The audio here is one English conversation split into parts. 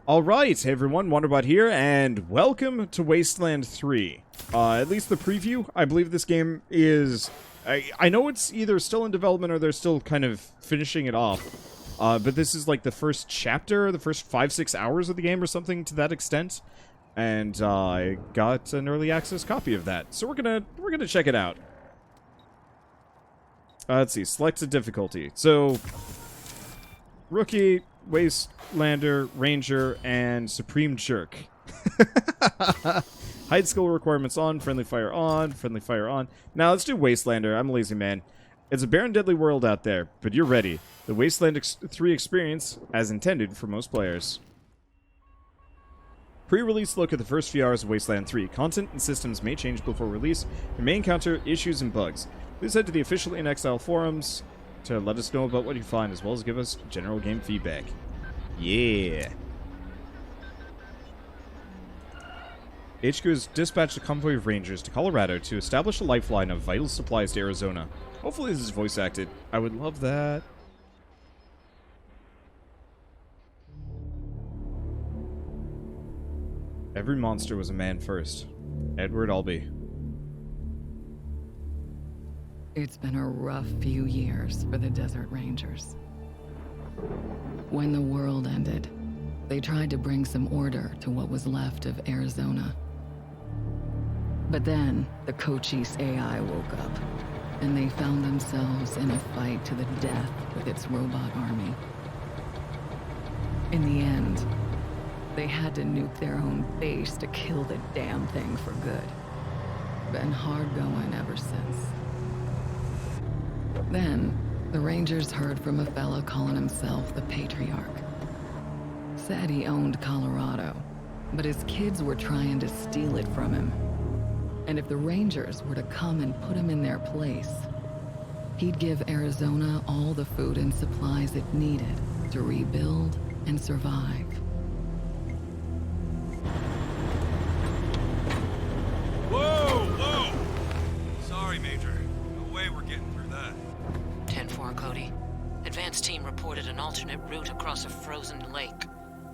Alright, hey everyone, Wanderbot here, and welcome to Wasteland 3. At least the preview, I believe this game is... I know it's either still in development or they're still kind of finishing it off. But this is like the first chapter, the first 5-6 hours of the game or something to that extent. And I got an early access copy of that, so we're gonna check it out. Let's see, select a difficulty. So, Rookie, Wastelander, Ranger, and Supreme Jerk. Hide skill requirements on, friendly fire on, friendly fire on. Now let's do Wastelander. I'm a lazy man. It's a barren, deadly world out there, but you're ready. The Wasteland 3 experience as intended for most players. Pre-release look at the first few hours of Wasteland 3. Content and systems may change before release. You may encounter issues and bugs. Please head to the official In Exile forums to let us know about what you find, as well as give us general game feedback. Yeah. HQ has dispatched a convoy of rangers to Colorado to establish a lifeline of vital supplies to Arizona. Hopefully this is voice acted. I would love that. Every monster was a man first. Edward Albee. It's been a rough few years for the Desert Rangers. When the world ended, they tried to bring some order to what was left of Arizona. But then, the Cochise AI woke up, and they found themselves in a fight to the death with its robot army. In the end, they had to nuke their own base to kill the damn thing for good. Been hard going ever since. Then, the Rangers heard from a fella calling himself the Patriarch. Said he owned Colorado, but his kids were trying to steal it from him. And if the Rangers were to come and put him in their place, he'd give Arizona all the food and supplies it needed to rebuild and survive. Whoa! Sorry, Major. No way we're getting through that. 10-4, Cody. Advance team reported an alternate route across a frozen lake.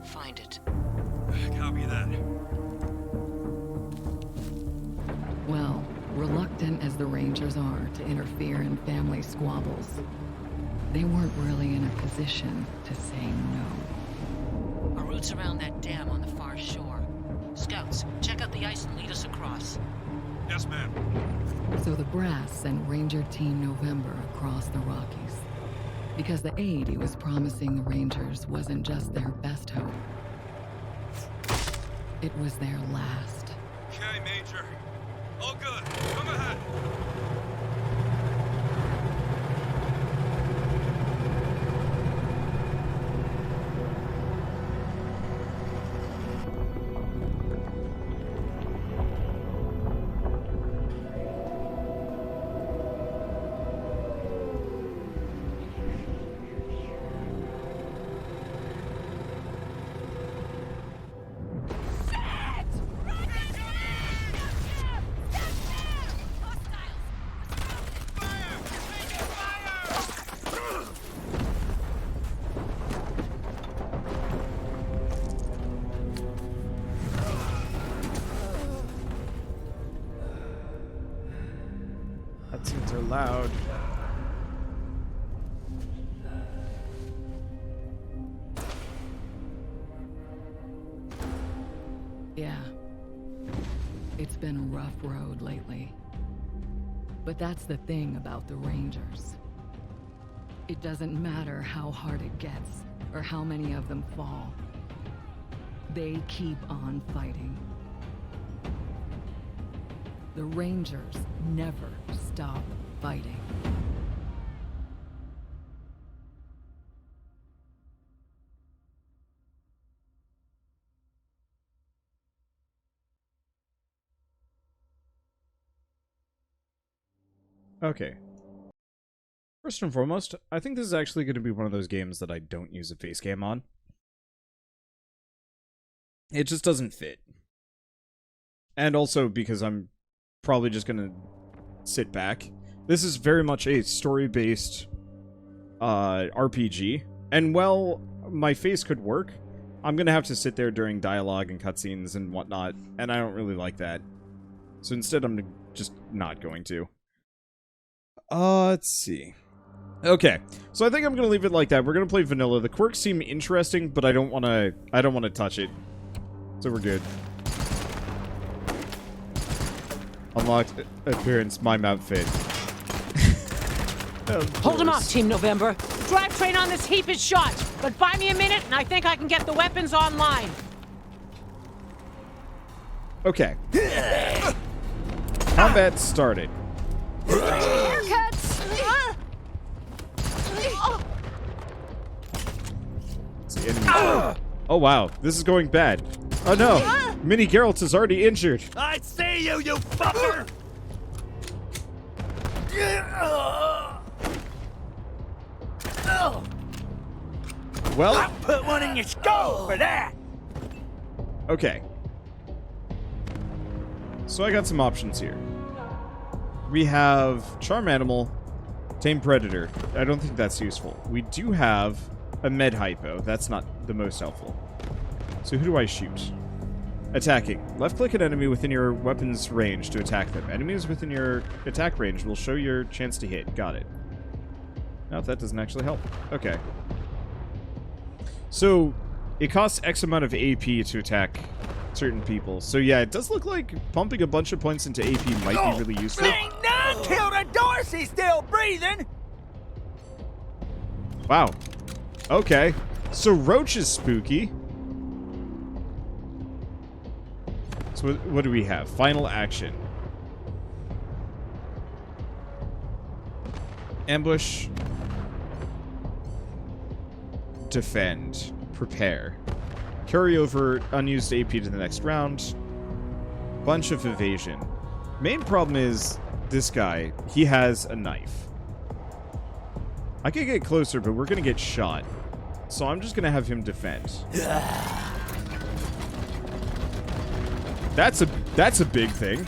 Find it. Copy that. Well, reluctant as the Rangers are to interfere in family squabbles, they weren't really in a position to say no. Our route's around that dam on the far shore. Scouts, check out the ice and lead us across. Yes, ma'am. So the brass sent Ranger Team November across the Rockies, because the aid he was promising the Rangers wasn't just their best hope. It was their last. Okay, Major. All good. Come ahead. Cutscenes are loud. Yeah. It's been a rough road lately. But that's the thing about the Rangers. It doesn't matter how hard it gets, or how many of them fall. They keep on fighting. The Rangers never stop fighting. Okay. First and foremost, I think this is actually going to be one of those games that I don't use a face cam on. It just doesn't fit. And also because I'm probably just going to sit back. This is very much a story-based RPG. And while my face could work, I'm gonna have to sit there during dialogue and cutscenes and whatnot, and I don't really like that. So instead, I'm just not going to. Let's see. Okay, so I think I'm gonna leave it like that. We're gonna play vanilla. The quirks seem interesting, but I don't wanna touch it. So we're good. Unlocked appearance, mime outfit. Hold him off, Team November. Drivetrain on this heap is shot, but buy me a minute and I think I can get the weapons online. Okay. Combat started. Haircuts! It's the enemy. Oh wow, this is going bad. Oh no, Mini Geralt is already injured. I see you, you fucker! Well, I'll put one in your skull for that! okay. So I got some options here. We have Charm Animal, Tame Predator. I don't think that's useful. We do have a Med Hypo. That's not the most helpful. So who do I shoot? Attacking. Left-click an enemy within your weapon's range to attack them. Enemies within your attack range will show your chance to hit. Got it. Now, if that doesn't actually help. Okay. So, it costs X amount of AP to attack certain people. So yeah, it does look like pumping a bunch of points into AP might be really useful. Ain't none till the Dorsey's still breathing! Wow. Okay. So Roach is spooky. So what do we have? Final action. Ambush. Defend. Prepare. Carry over unused AP to the next round. Bunch of evasion. Main problem is this guy. He has a knife. I could get closer, but we're gonna get shot. So I'm just gonna have him defend. That's a big thing.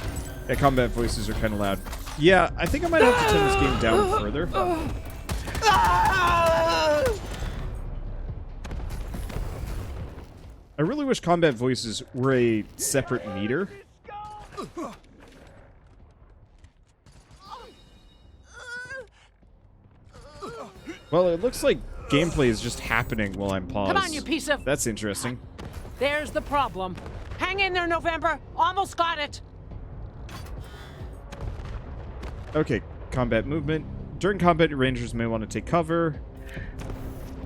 Yeah, combat voices are kind of loud. Yeah, I think I might have to turn this game down further. I really wish combat voices were a separate meter. Well, it looks like gameplay is just happening while I'm paused. Come on, you piece of... That's interesting. There's the problem. Hang in there, November. Almost got it. Okay, combat movement. During combat, your rangers may want to take cover.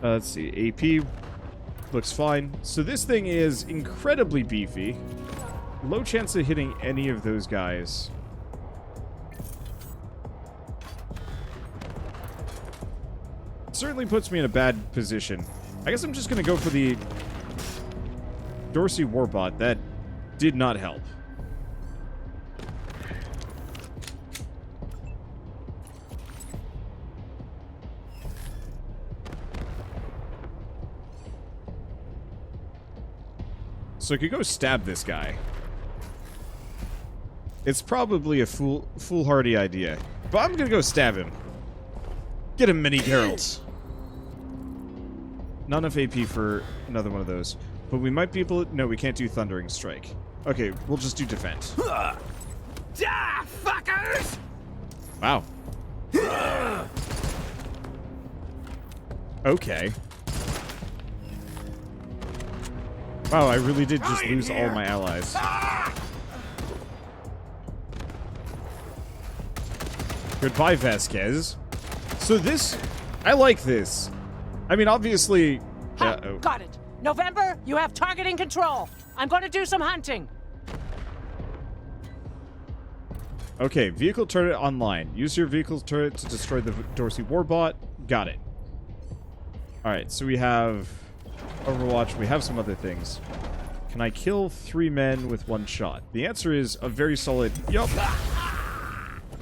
Let's see, AP looks fine. So this thing is incredibly beefy. Low chance of hitting any of those guys. Certainly puts me in a bad position. I guess I'm just going to go for the Dorsey Warbot. That did not help. So I could go stab this guy. It's probably a foolhardy idea. But I'm gonna go stab him. Get him, Mini Geralt. Not enough AP for another one of those. But we might be able to... No, we can't do Thundering Strike. Okay, we'll just do Defend. Die, fuckers! Wow. Okay. Wow, I really did just lose all my allies. Goodbye, Vasquez. So this... I like this. I mean, obviously... Ha, got it. November, you have targeting control. I'm going to do some hunting. Okay, vehicle turret online. Use your vehicle turret to destroy the Dorsey Warbot. Got it. Alright, so we have Overwatch. We have some other things. Can I kill 3 men with 1 shot? The answer is a very solid... Yup.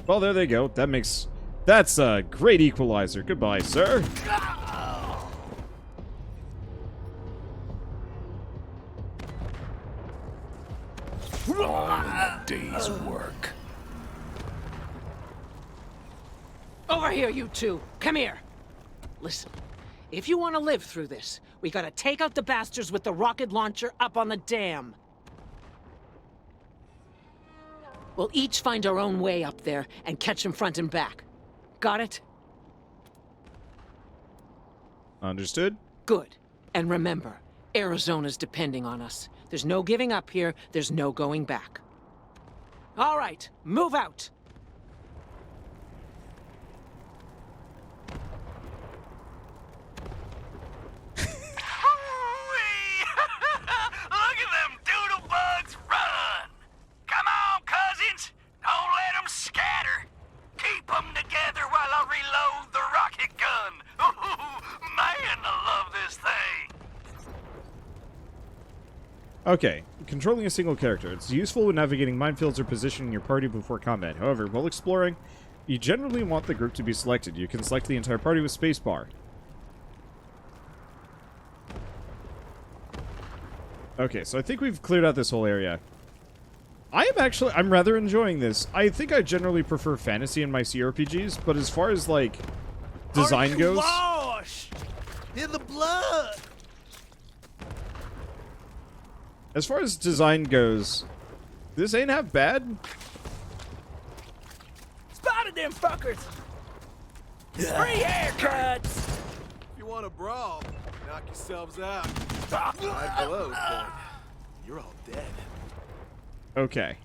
Well, there they go. That's a great equalizer. Goodbye, sir. All a day's work. Over here, you two. Come here. Listen, if you want to live through this, We gotta take out the bastards with the rocket launcher up on the dam. We'll each find our own way up there and catch them front and back. Got it? Understood. Good. And remember, Arizona's depending on us. There's no giving up here, there's no going back. All right, move out! Look at them doodle bugs run! Come on, cousins! Don't let them scatter! Keep them together while I reload the rocket gun! Ooh, man, I love this thing! Okay, controlling a single character. It's useful when navigating minefields or positioning your party before combat. However, while exploring, you generally want the group to be selected. You can select the entire party with spacebar. Okay, so I think we've cleared out this whole area. I'm rather enjoying this. I think I generally prefer fantasy in my CRPGs, but as far as, like, design goes... Washed in the blood! As far as design goes, this ain't half bad. Spotted them fuckers! Free haircuts! If you want a brawl, knock yourselves out. My blows, but you're all dead. Okay.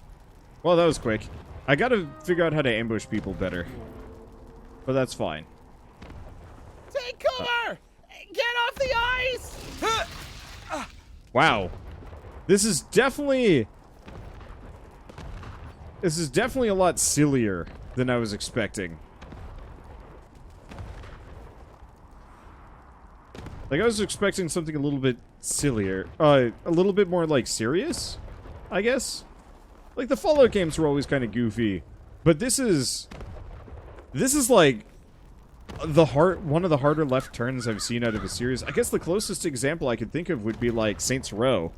Well, that was quick. I gotta figure out how to ambush people better. But that's fine. Take cover! Get off the ice! Wow. This is definitely a lot sillier than I was expecting. Like, I was expecting something a little bit sillier. A little bit more, like, serious, I guess? Like, the Fallout games were always kind of goofy. But this is, like, one of the harder left turns I've seen out of a series. I guess the closest example I could think of would be, like, Saints Row.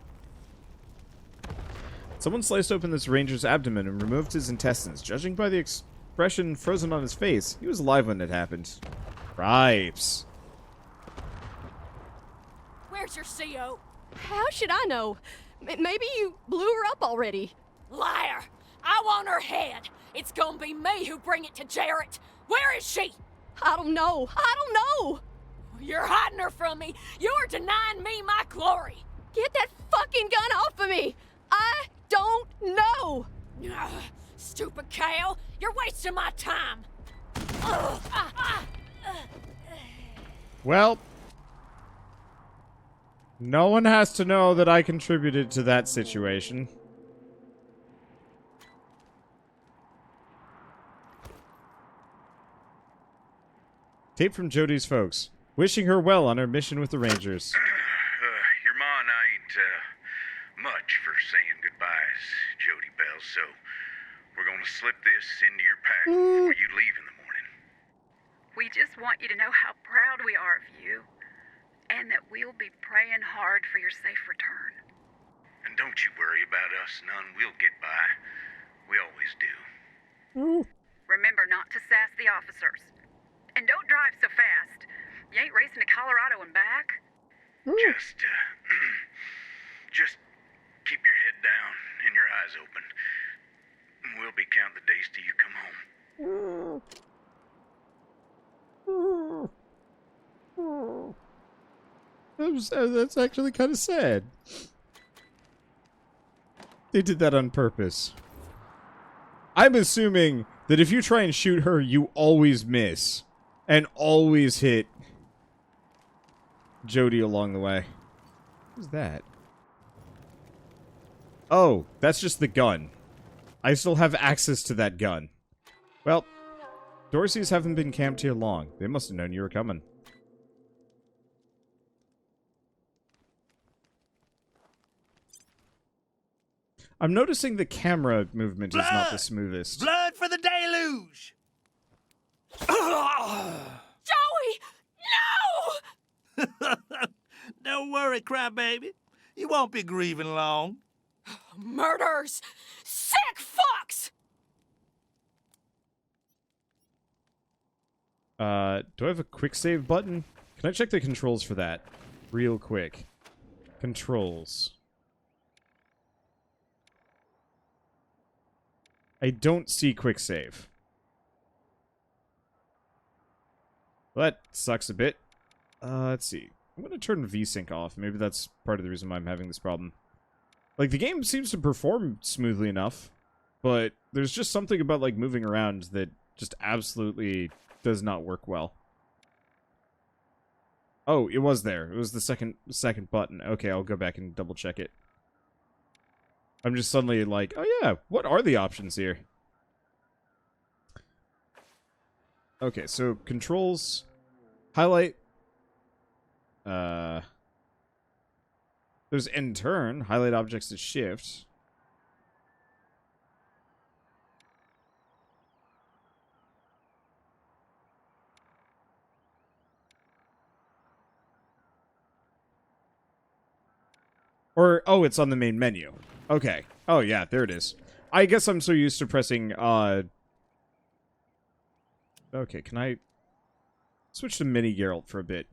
Someone sliced open this ranger's abdomen and removed his intestines. Judging by the expression frozen on his face, he was alive when it happened. Cripes. Where's your CO? How should I know? Maybe you blew her up already. Liar! I want her head. It's gonna be me who bring it to Jarrett. Where is she? I don't know. I don't know. You're hiding her from me. You're denying me my glory. Get that fucking gun off of me. I don't know. Ugh, stupid cow. You're wasting my time. Well, no one has to know that I contributed to that situation. Tape from Jody's folks, wishing her well on her mission with the Rangers. Your ma and I ain't much for saying goodbyes, Jody Bell, so we're gonna slip this into your pack before you leave in the morning. We just want you to know how proud we are of you, and that we'll be praying hard for your safe return. And don't you worry about us none, we'll get by. We always do. Remember not to sass the officers. And don't drive so fast. You ain't racing to Colorado and back. Just keep your head down and your eyes open. We'll be counting the days till you come home. That's actually kind of sad. They did that on purpose. I'm assuming that if you try and shoot her, you always miss. And always hit Jody along the way. Who's that? Oh, that's just the gun. I still have access to that gun. Well, Dorsey's haven't been camped here long. They must have known you were coming. I'm noticing the camera movement is not the smoothest. Blood for the deluge! Joey! No! Don't worry, crybaby. You won't be grieving long. Murders! Sick fucks! Do I have a quick save button? Can I check the controls for that? real quick. Controls. I don't see quick save. Well, that sucks a bit. Let's see. I'm going to turn VSync off. Maybe that's part of the reason why I'm having this problem. Like, the game seems to perform smoothly enough, but there's just something about, like, moving around that just absolutely does not work well. Oh, it was there. It was the second button. Okay, I'll go back and double check it. I'm just suddenly like, oh yeah, what are the options here? Okay, so controls, highlight, there's end turn, highlight objects to shift. Or, oh, it's on the main menu. Okay. Oh, yeah, there it is. I guess I'm so used to pressing, Okay, can I switch to Mini Geralt for a bit?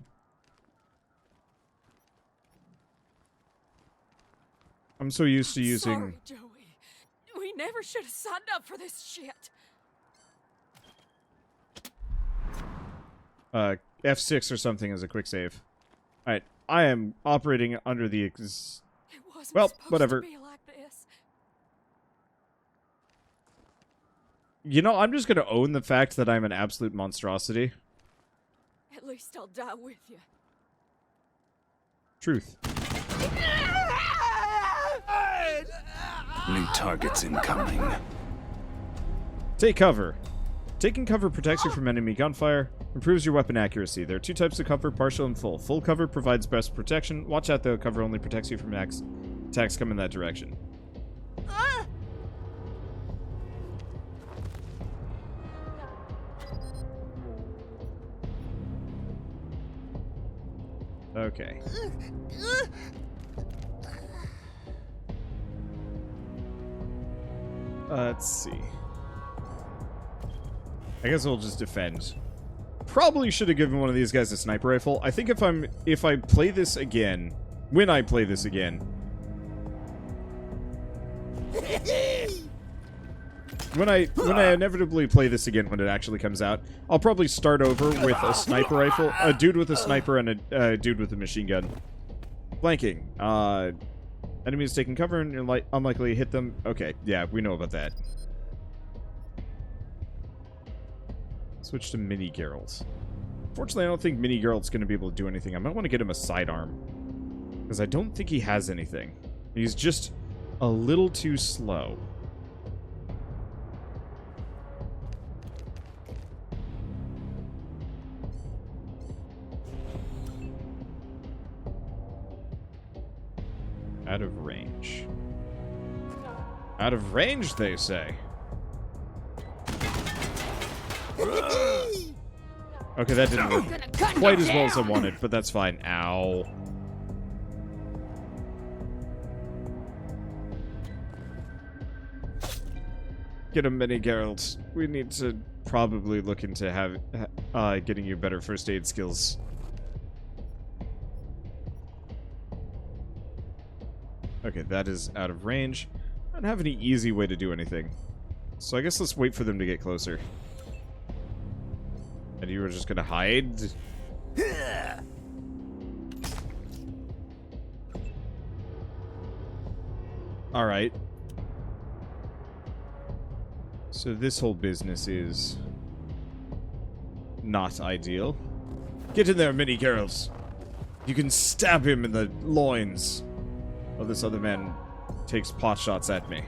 I'm so used to using... Sorry, Joey. We never should have signed up for this shit. F6 or something as a quick save. Alright, I am operating under the well, whatever. To be like this. You know, I'm just gonna own the fact that I'm an absolute monstrosity. At least I'll die with you. Truth. New targets incoming. Take cover. Taking cover protects you from enemy gunfire, improves your weapon accuracy. There are two types of cover, partial and full. Full cover provides best protection. Watch out though, cover only protects you from attacks come in that direction. Okay. Let's see. I guess we'll just defend. Probably should have given one of these guys a sniper rifle. I think if I play this again, when I play this again, when I inevitably play this again when it actually comes out, I'll probably start over with a sniper rifle, a dude with a sniper and a dude with a machine gun. Flanking. Enemies taking cover and you're unlikely to hit them. Okay, yeah, we know about that. Switch to Mini Geralt. Fortunately, I don't think Mini Geralt's going to be able to do anything. I might want to get him a sidearm. Because I don't think he has anything. He's just a little too slow. Out of range. Out of range, they say. Okay, that didn't work quite as well as I wanted, but that's fine. Ow. Get a Mini Geralt. We need to probably look into getting you better first aid skills. Okay, that is out of range. I don't have any easy way to do anything. So I guess let's wait for them to get closer. And you were just gonna hide? Alright. So this whole business is not ideal. Get in there, Mini Geralt. You can stab him in the loins. Oh, this other man takes pot shots at me.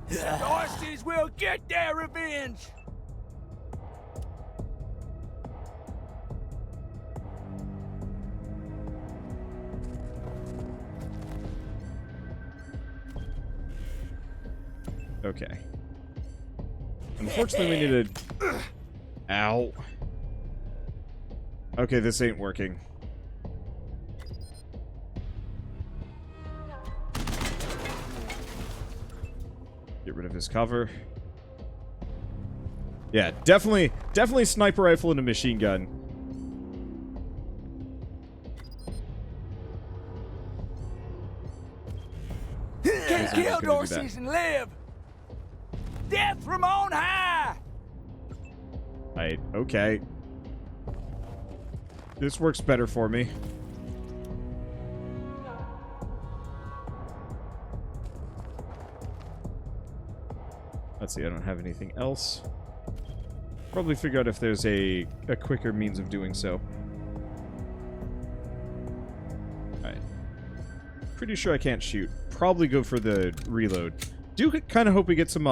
The horses will get their revenge! Okay. Unfortunately, we need a... Ow. Okay, this ain't working. Get rid of his cover. Yeah, definitely sniper rifle and a machine gun. can't kill Dorsey's and live. Death from on high. Right, okay. This works better for me. Let's see, I don't have anything else. Probably figure out if there's a quicker means of doing so. Alright. Pretty sure I can't shoot. Probably go for the reload. Do kind of hope we get some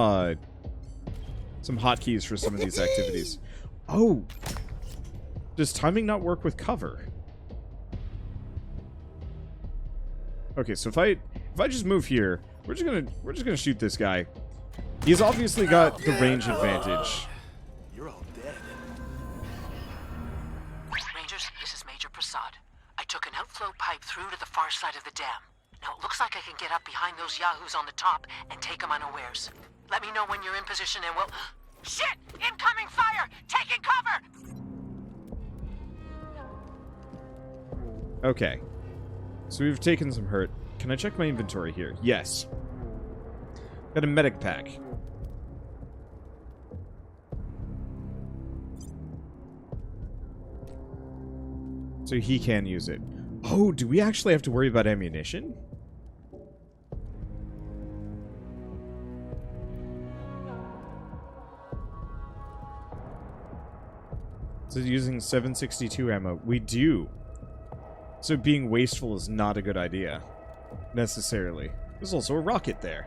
hotkeys for some of these activities. Oh! Does timing not work with cover? Okay, so if I just move here, we're just gonna shoot this guy. He's obviously got the range advantage. You're all dead. Rangers, this is Major Prasad. I took an outflow pipe through to the far side of the dam. Now it looks like I can get up behind those yahoos on the top and take them unawares. Let me know when you're in position and we'll... Shit! Incoming fire! Taking cover! Okay. So we've taken some hurt. Can I check my inventory here? Yes. Got a medic pack. So he can use it. Oh, do we actually have to worry about ammunition? So using 762 ammo. We do. So being wasteful is not a good idea. Necessarily. There's also a rocket there.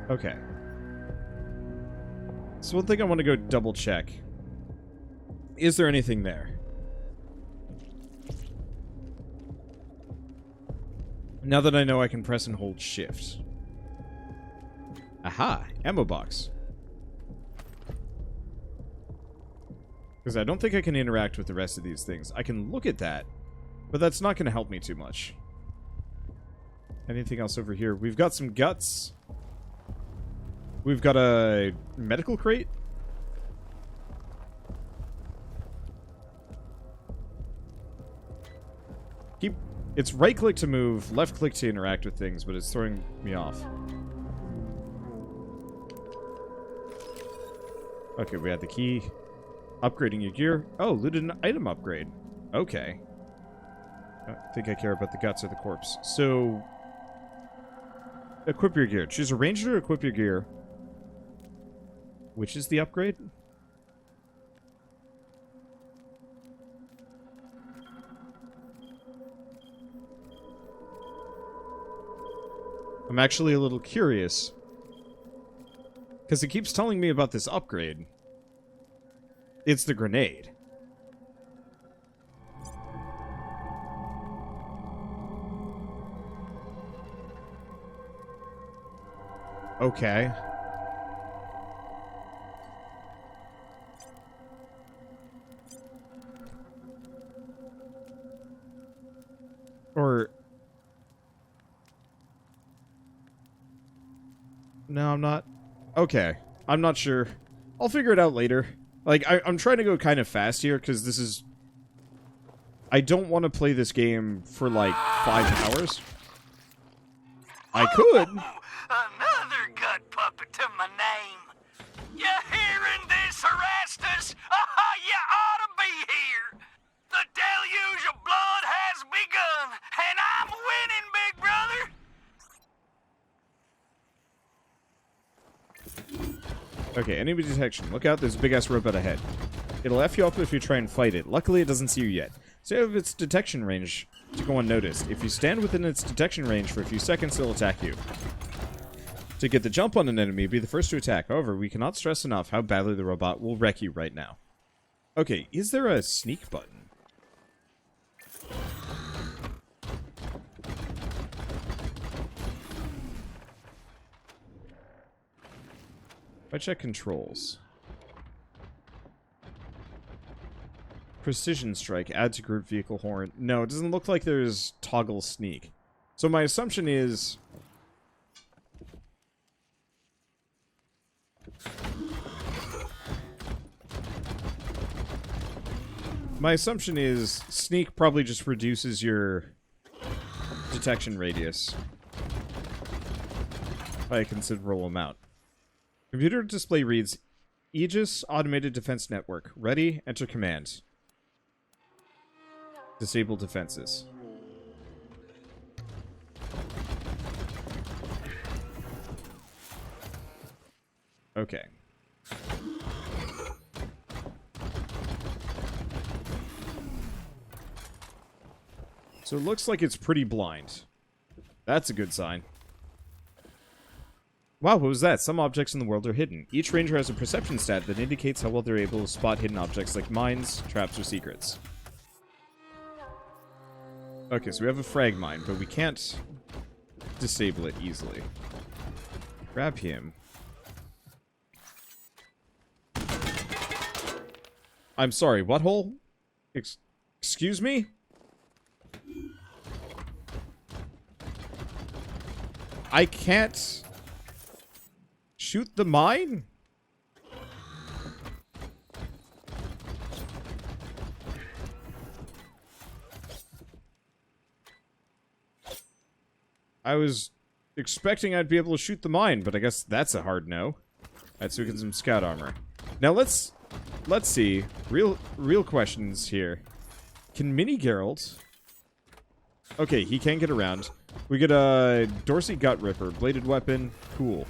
Okay. So one thing I want to go double check. Is there anything there? Now that I know I can press and hold shift. Aha! Ammo box. Because I don't think I can interact with the rest of these things. I can look at that, but that's not going to help me too much. Anything else over here? We've got some guts. We've got a medical crate. It's right click to move, left click to interact with things, but it's throwing me off. Okay, we had the key. Upgrading your gear. Oh, looted an item upgrade. Okay. I don't think I care about the guts or the corpse. So, equip your gear. Choose a ranger to equip your gear. Which is the upgrade? I'm actually a little curious. Because it keeps telling me about this upgrade. It's the grenade. Okay. Or... No, I'm not. Okay. I'm not sure. I'll figure it out later. Like, I'm trying to go kind of fast here, because this is... I don't want to play this game for, like, 5 hours. I could. Another gut puppet to my name. You hearing this, Erastus? You ought to be here. The deluge of blood has begun, and I'm winning, big brother. Okay, enemy detection. Look out, there's a big-ass robot ahead. It'll F you up if you try and fight it. Luckily, it doesn't see you yet. So you have its detection range to go unnoticed. If you stand within its detection range for a few seconds, it'll attack you. To get the jump on an enemy, be the first to attack. However, we cannot stress enough how badly the robot will wreck you right now. Okay, is there a sneak button? If I check controls. Precision strike, add to group vehicle horn. No, it doesn't look like there's toggle sneak. So my assumption is... sneak probably just reduces your detection radius by a considerable amount. Computer display reads, Aegis Automated Defense Network. Ready, enter command. Disable defenses. Okay. So it looks like it's pretty blind. That's a good sign. Wow, what was that? Some objects in the world are hidden. Each ranger has a perception stat that indicates how well they're able to spot hidden objects like mines, traps, or secrets. Okay, so we have a frag mine, but we can't disable it easily. Grab him. I'm sorry, what hole? Excuse me? I can't shoot the mine? I was expecting I'd be able to shoot the mine, but I guess that's a hard no. Alright, so we get some scout armor. Now let's see. Real questions here. Can Mini Geralt... Okay, he can get around. We get a Dorsey Gut Ripper, bladed weapon. Cool.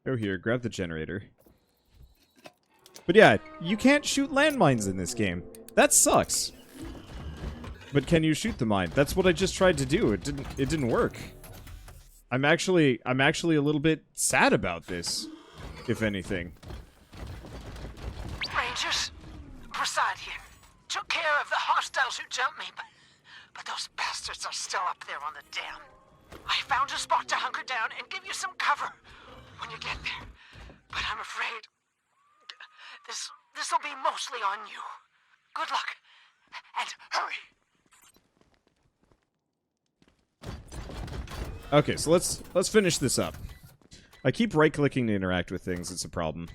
Go here, grab the generator. But yeah, you can't shoot landmines in this game. That sucks. But can you shoot the mine? That's what I just tried to do. It didn't work. I'm actually a little bit sad about this, if anything. Rangers, Prasad here. Took care of the hostiles who jumped me, but those bastards are still up there on the dam. I found a spot to hunker down and give you some cover when you get there. But I'm afraid this'll be mostly on you. Good luck, and hurry. Okay, so let's finish this up. I keep right-clicking to interact with things. It's a problem.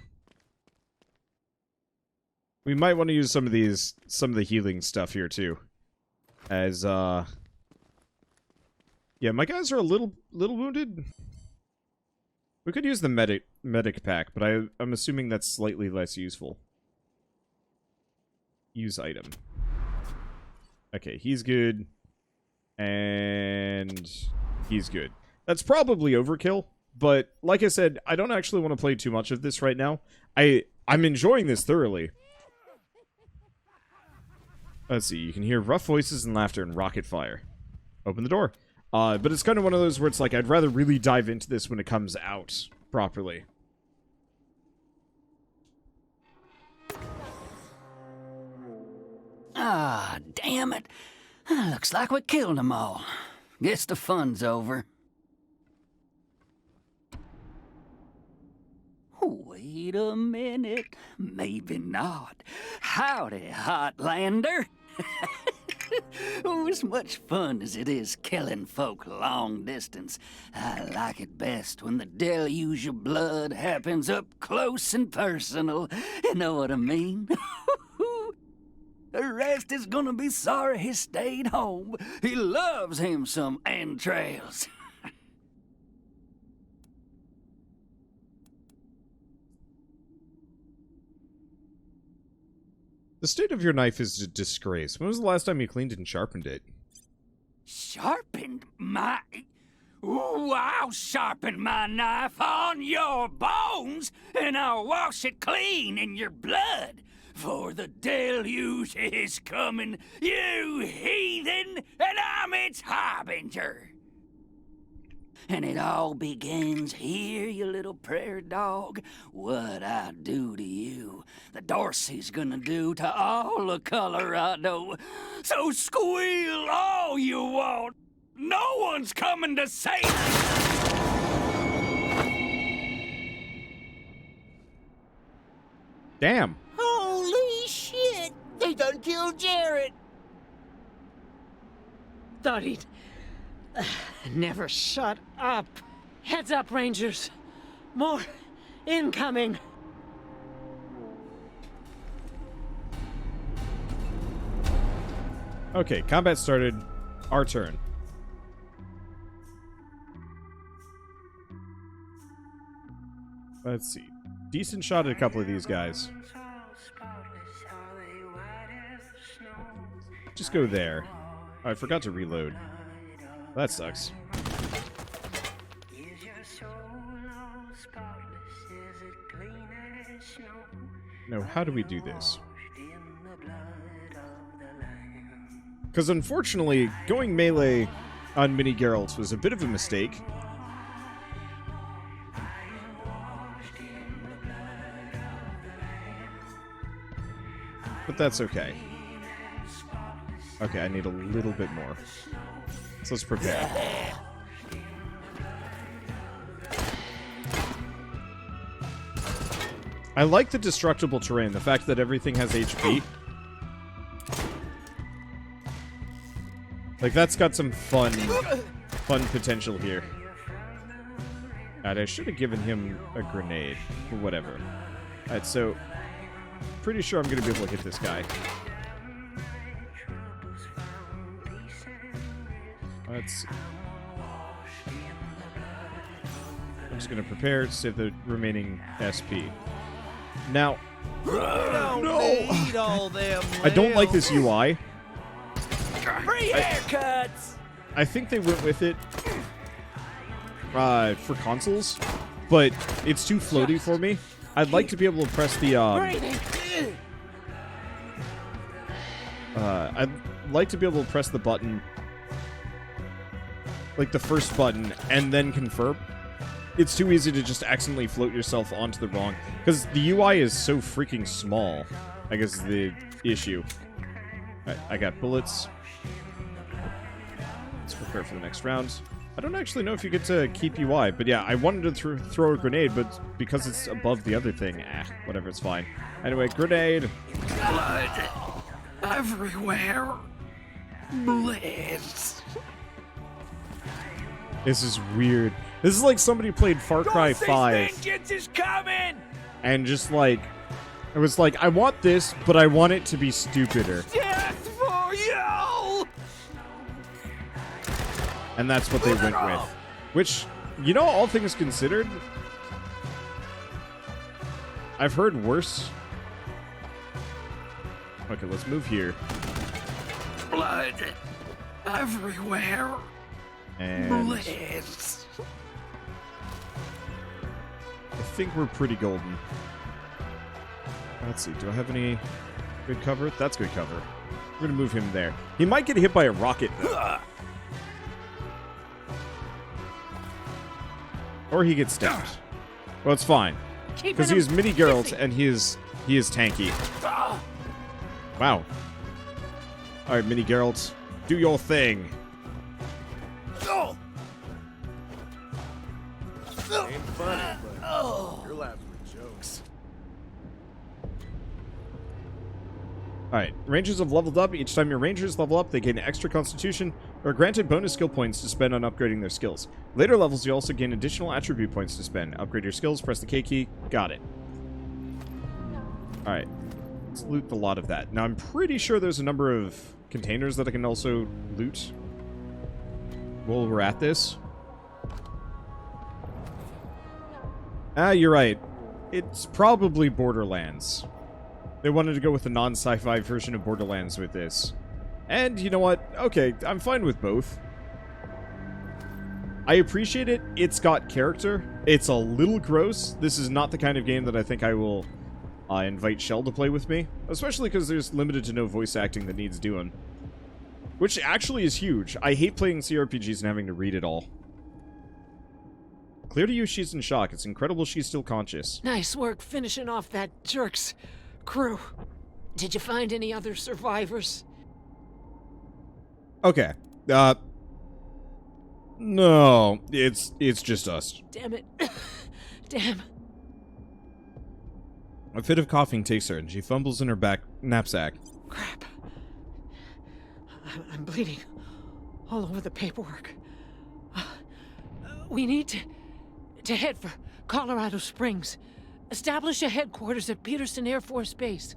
We might want to use some of the healing stuff here too. As yeah, my guys are a little wounded. We could use the medic pack, but I'm assuming that's slightly less useful. Use item. Okay, he's good. And he's good. That's probably overkill, but like I said, I don't actually want to play too much of this right now. I'm enjoying this thoroughly. Let's see, you can hear rough voices and laughter and rocket fire. Open the door. But it's kind of one of those where it's like, I'd rather really dive into this when it comes out properly. Ah, damn it. Looks like we killed them all. Guess the fun's over. Wait a minute. Maybe not. Howdy, Hotlander. Oh, as much fun as it is killing folk long distance, I like it best when the deluge of blood happens up close and personal. You know what I mean? The rest is gonna be sorry he stayed home. He loves him some entrails. The state of your knife is a disgrace. When was the last time you cleaned and sharpened it? Sharpened my... Ooh, I'll sharpen my knife on your bones, and I'll wash it clean in your blood. For the deluge is coming, you heathen, and I'm its harbinger. And it all begins here, you little prairie dog. What I do to you, the Dorsey's gonna do to all of Colorado. So squeal all you want. No one's coming to save us. Damn. Holy shit! They done killed Jarrett! Thought he'd never shut up. Heads up, Rangers. More incoming. Okay, combat started. Our turn. Let's see. Decent shot at a couple of these guys. Just go there. Oh, I forgot to reload. That sucks. Now, how do we do this? Because unfortunately, going melee on Mini Geralt was a bit of a mistake. But that's okay. Okay, I need a little bit more. So let's prepare. I like the destructible terrain, the fact that everything has HP. Like, that's got some fun potential here. God, I should have given him a grenade, or whatever. Alright, so, pretty sure I'm going to be able to hit this guy. Let's see. I'm just going to prepare to save the remaining SP. Now, I don't like this UI. Free haircuts! I think they went with it for consoles, but it's too floaty for me. I'd like to be able to press the I'd like to be able to press the button, like the first button, and then confirm. It's too easy to just accidentally float yourself onto the wrong, because the UI is so freaking small, I guess is the issue. I got bullets. Let's prepare for the next round. I don't actually know if you get to keep UI, but yeah, I wanted to throw a grenade, but because it's above the other thing, whatever, it's fine. Anyway, grenade. Blood everywhere. Blitz. This is weird. This is like somebody played Far Cry 5. Vengeance is coming! And just like, it was like, I want this, but I want it to be stupider. Death for you! And that's what they went with. Which, you know, all things considered, I've heard worse. Okay, let's move here. Blood everywhere. And Blitz. I think we're pretty golden. Let's see, do I have any good cover? That's good cover. We're gonna move him there. He might get hit by a rocket, though. Or he gets stabbed. Well, it's fine. Because he is Mini Geralt and he is tanky. Wow. Alright, Mini Geralt, do your thing. Ain't funny, but your laughs were jokes. Alright, Rangers have leveled up. Each time your Rangers level up, they gain extra constitution or are granted bonus skill points to spend on upgrading their skills. Later levels, you also gain additional attribute points to spend. Upgrade your skills, press the K key. Got it. Alright, let's loot the lot of that. Now, I'm pretty sure there's a number of containers that I can also loot while we're at this. You're right. It's probably Borderlands. They wanted to go with the non-sci-fi version of Borderlands with this. And you know what? Okay, I'm fine with both. I appreciate it. It's got character. It's a little gross. This is not the kind of game that I think I will invite Shell to play with me. Especially because there's limited to no voice acting that needs doing. Which actually is huge. I hate playing CRPGs and having to read it all. Clear to you, she's in shock. It's incredible she's still conscious. Nice work finishing off that jerk's crew. Did you find any other survivors? Okay. No. It's just us. Damn it. Damn. A fit of coughing takes her, and she fumbles in her back knapsack. Crap. I'm bleeding all over the paperwork. We need to head for Colorado Springs. Establish a headquarters at Peterson Air Force Base.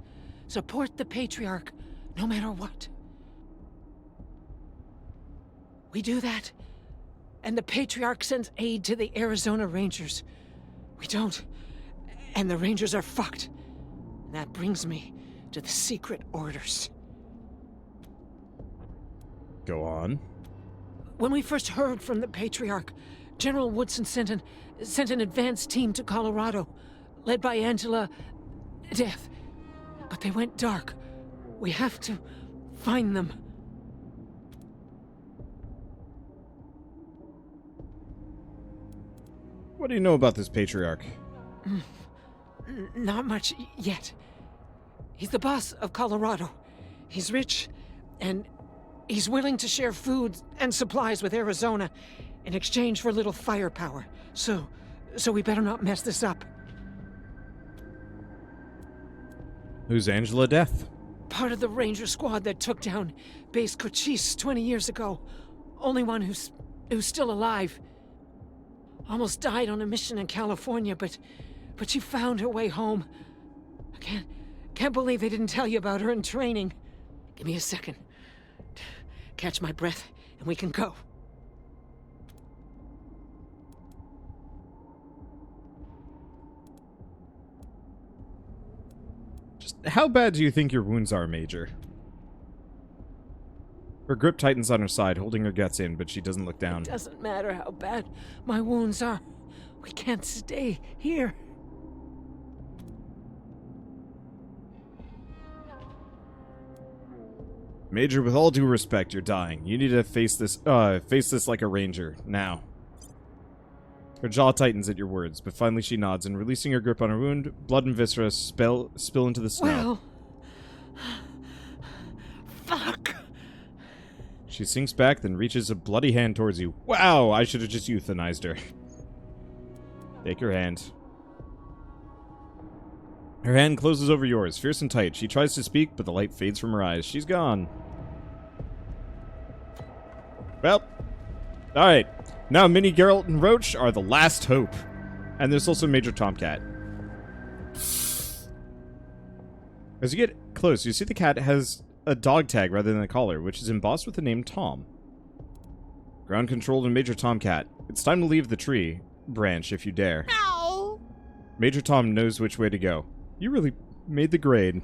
Support the Patriarch, no matter what. We do that, and the Patriarch sends aid to the Arizona Rangers. We don't, and the Rangers are fucked. And that brings me to the secret orders. Go on. When we first heard from the Patriarch, General Woodson sent an advance team to Colorado, led by Angela Death. But they went dark. We have to find them. What do you know about this Patriarch? Not much yet. He's the boss of Colorado. He's rich, and he's willing to share food and supplies with Arizona in exchange for a little firepower. So we better not mess this up. Who's Angela Death? Part of the Ranger squad that took down Base Cochise 20 years ago. Only one who's still alive. Almost died on a mission in California, but she found her way home. I can't believe they didn't tell you about her in training. Give me a second. Catch my breath, and we can go. Just how bad do you think your wounds are, Major? Her grip tightens on her side, holding her guts in, but she doesn't look down. It doesn't matter how bad my wounds are. We can't stay here. Major, with all due respect, you're dying. You need to face this like a ranger, now. Her jaw tightens at your words, but finally she nods, and releasing her grip on her wound, blood and viscera spill into the snow. Well... Fuck! She sinks back, then reaches a bloody hand towards you. Wow, I should have just euthanized her. Take her hand. Her hand closes over yours, fierce and tight. She tries to speak, but the light fades from her eyes. She's gone. Well, alright. Now Minnie, Geralt, and Roach are the last hope. And there's also Major Tomcat. As you get close, you see the cat has a dog tag rather than a collar, which is embossed with the name Tom. Ground controlled and Major Tomcat. It's time to leave the tree branch if you dare. Ow. Major Tom knows which way to go. You really made the grade.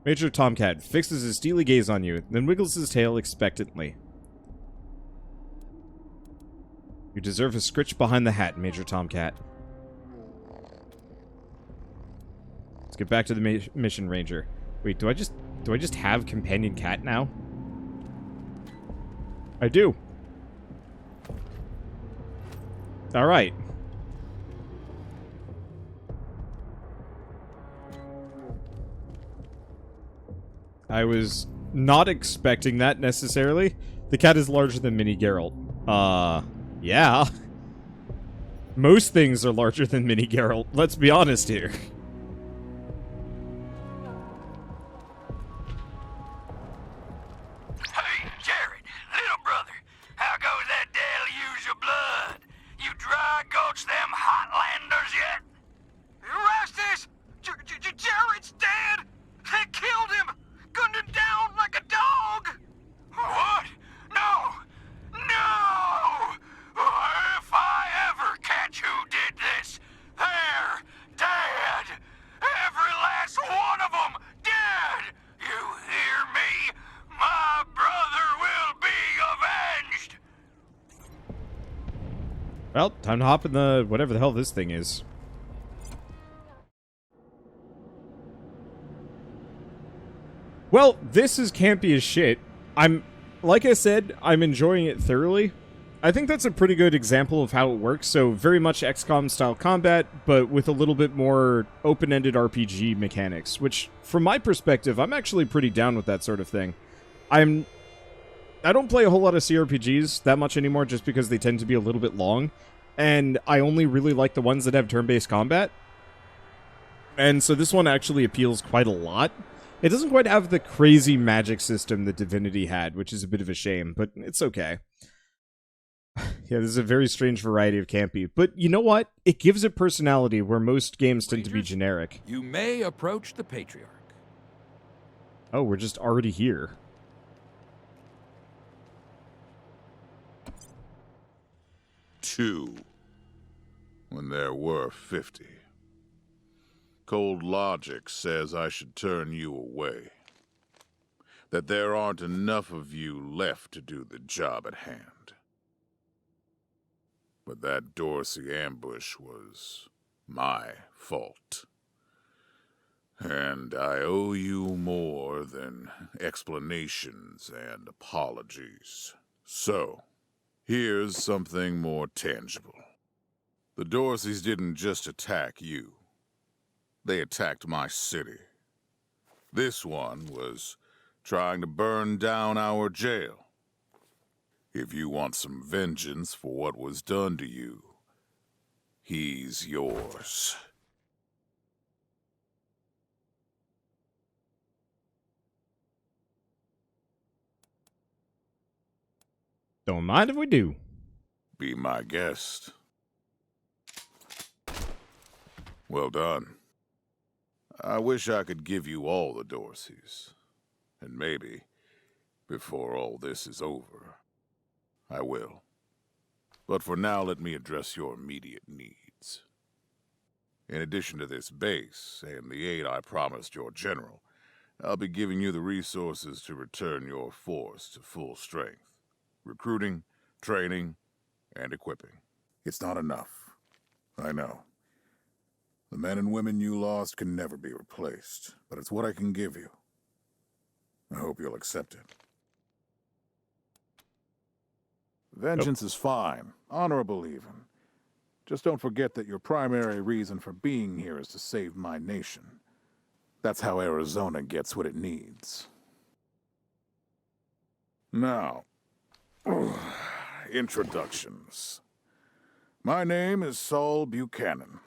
Major Tomcat fixes his steely gaze on you, then wiggles his tail expectantly. You deserve a scritch behind the hat, Major Tomcat. Let's get back to the mission, Ranger. Wait, do I just have companion cat now? I do. Alright. I was not expecting that necessarily. The cat is larger than Mini Geralt. Yeah. Most things are larger than Mini Geralt, let's be honest here. Hey, Jared, little brother, how goes that deluge of blood? You dry gulch them Hotlanders yet? Rastus! Jared's dead! They killed him! Gunned him down like a dog! What? No! No! If I ever catch who did this, they're dead! Every last one of them dead! You hear me? My brother will be avenged! Well, time to hop in the whatever the hell this thing is. Well, this is campy as shit. Like I said, I'm enjoying it thoroughly. I think that's a pretty good example of how it works. So very much XCOM style combat, but with a little bit more open-ended RPG mechanics, which from my perspective, I'm actually pretty down with that sort of thing. I don't play a whole lot of CRPGs that much anymore just because they tend to be a little bit long, and I only really like the ones that have turn-based combat. And so this one actually appeals quite a lot. It doesn't quite have the crazy magic system that Divinity had, which is a bit of a shame, but it's okay. Yeah, this is a very strange variety of campy. But you know what? It gives it personality where most games tend to be generic. You may approach the Patriarch. Oh, we're just already here. Two, when there were 50. Cold logic says I should turn you away. That there aren't enough of you left to do the job at hand. But that Dorsey ambush was my fault. And I owe you more than explanations and apologies. So, here's something more tangible. The Dorseys didn't just attack you. They attacked my city. This one was trying to burn down our jail. If you want some vengeance for what was done to you, he's yours. Don't mind if we do. Be my guest. Well done. I wish I could give you all the Dorseys. And maybe, before all this is over, I will. But for now, let me address your immediate needs. In addition to this base, and the aid I promised your general, I'll be giving you the resources to return your force to full strength. Recruiting, training, and equipping. It's not enough. I know. The men and women you lost can never be replaced, but it's what I can give you. I hope you'll accept it. Vengeance is fine, honorable even. Just don't forget that your primary reason for being here is to save my nation. That's how Arizona gets what it needs. Now, introductions. My name is Saul Buchanan.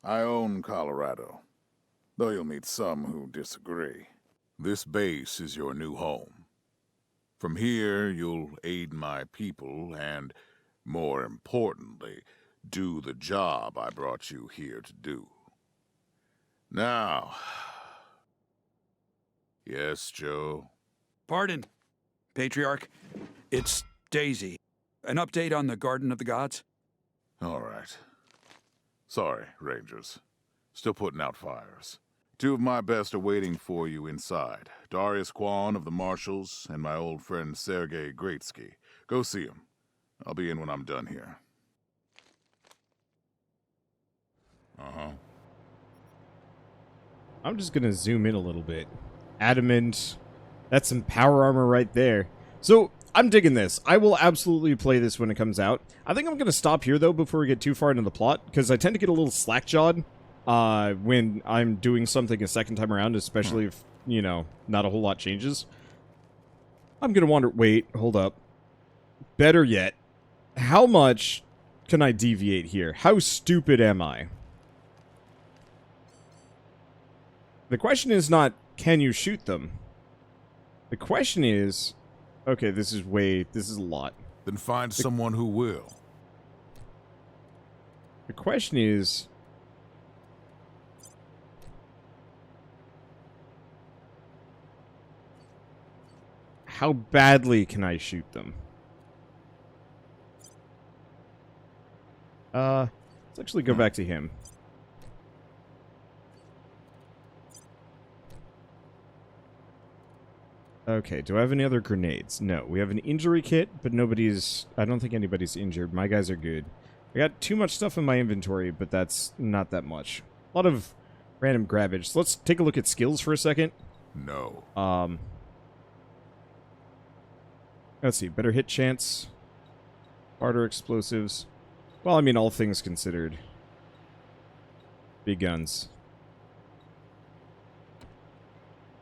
I own Colorado, though you'll meet some who disagree. This base is your new home. From here, you'll aid my people and, more importantly, do the job I brought you here to do. Now... Yes, Joe? Pardon, Patriarch. It's Daisy. An update on the Garden of the Gods? All right. Sorry, Rangers. Still putting out fires. Two of my best are waiting for you inside. Darius Kwan of the Marshals and my old friend Sergei Greatsky. Go see him. I'll be in when I'm done here. Uh-huh. I'm just gonna zoom in a little bit. Adamant. That's some power armor right there. So, I'm digging this. I will absolutely play this when it comes out. I think I'm gonna stop here, though, before we get too far into the plot, because I tend to get a little slack-jawed when I'm doing something a second time around, especially if, you know, not a whole lot changes. I'm gonna wonder... Wait, hold up. Better yet, how much can I deviate here? How stupid am I? The question is not, can you shoot them? The question is... Okay, this is a lot. Then find someone who will. The question is... How badly can I shoot them? Let's actually go back to him. Okay, do I have any other grenades? No, we have an injury kit, but nobody's... I don't think anybody's injured. My guys are good. I got too much stuff in my inventory, but that's not that much. A lot of random grabbage. So let's take a look at skills for a second. No. Let's see. Better hit chance. Harder explosives. Well, I mean, all things considered. Big guns.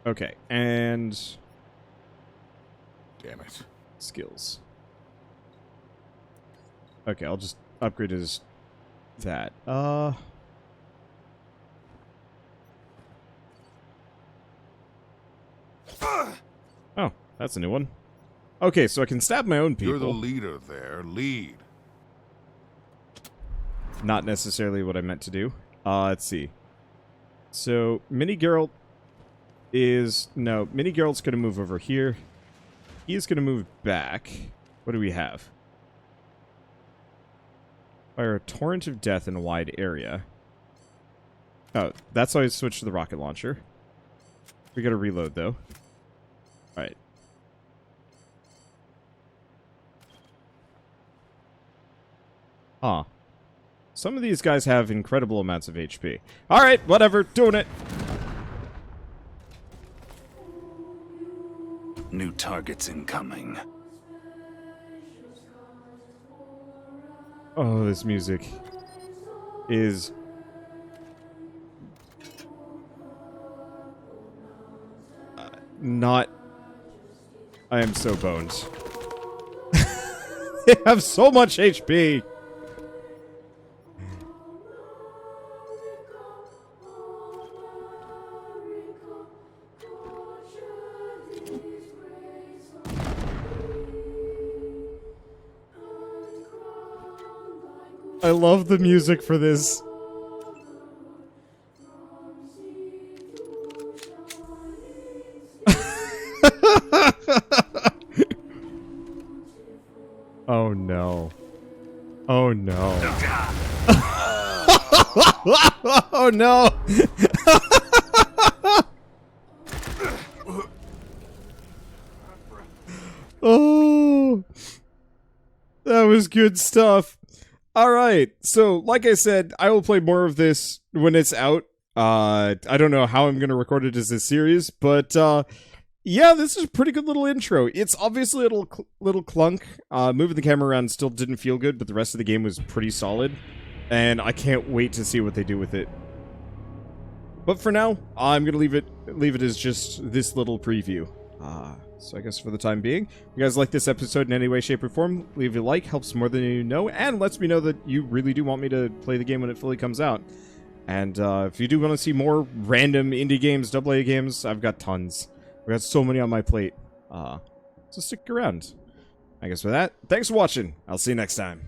Okay, and... Damn it. Skills. Okay, I'll just upgrade his... that. Oh, that's a new one. Okay, so I can stab my own people. You're the leader there. Lead. Not necessarily what I meant to do. Let's see. So, Mini Geralt is... No, Mini Geralt's going to move over here. He's going to move back. What do we have? Fire a torrent of death in a wide area. Oh, that's why I switched to the rocket launcher. We got to reload, though. Alright. Huh. Some of these guys have incredible amounts of HP. Alright, whatever, doing it. New targets incoming. Oh, this music is... not... I am so boned. They have so much HP! I love the music for this. Oh no. Oh no. Oh no. Oh. That was good stuff. Alright, so like I said, I will play more of this when it's out. I don't know how I'm going to record it as a series, but yeah, this is a pretty good little intro. It's obviously a little clunk. Moving the camera around still didn't feel good, but the rest of the game was pretty solid. And I can't wait to see what they do with it. But for now, I'm going to leave it as just this little preview. So I guess for the time being, if you guys like this episode in any way, shape, or form, leave a like, helps more than you know, and lets me know that you really do want me to play the game when it fully comes out. And if you do want to see more random indie games, AA games, I've got tons. I've got so many on my plate. So stick around. I guess with that, thanks for watching. I'll see you next time.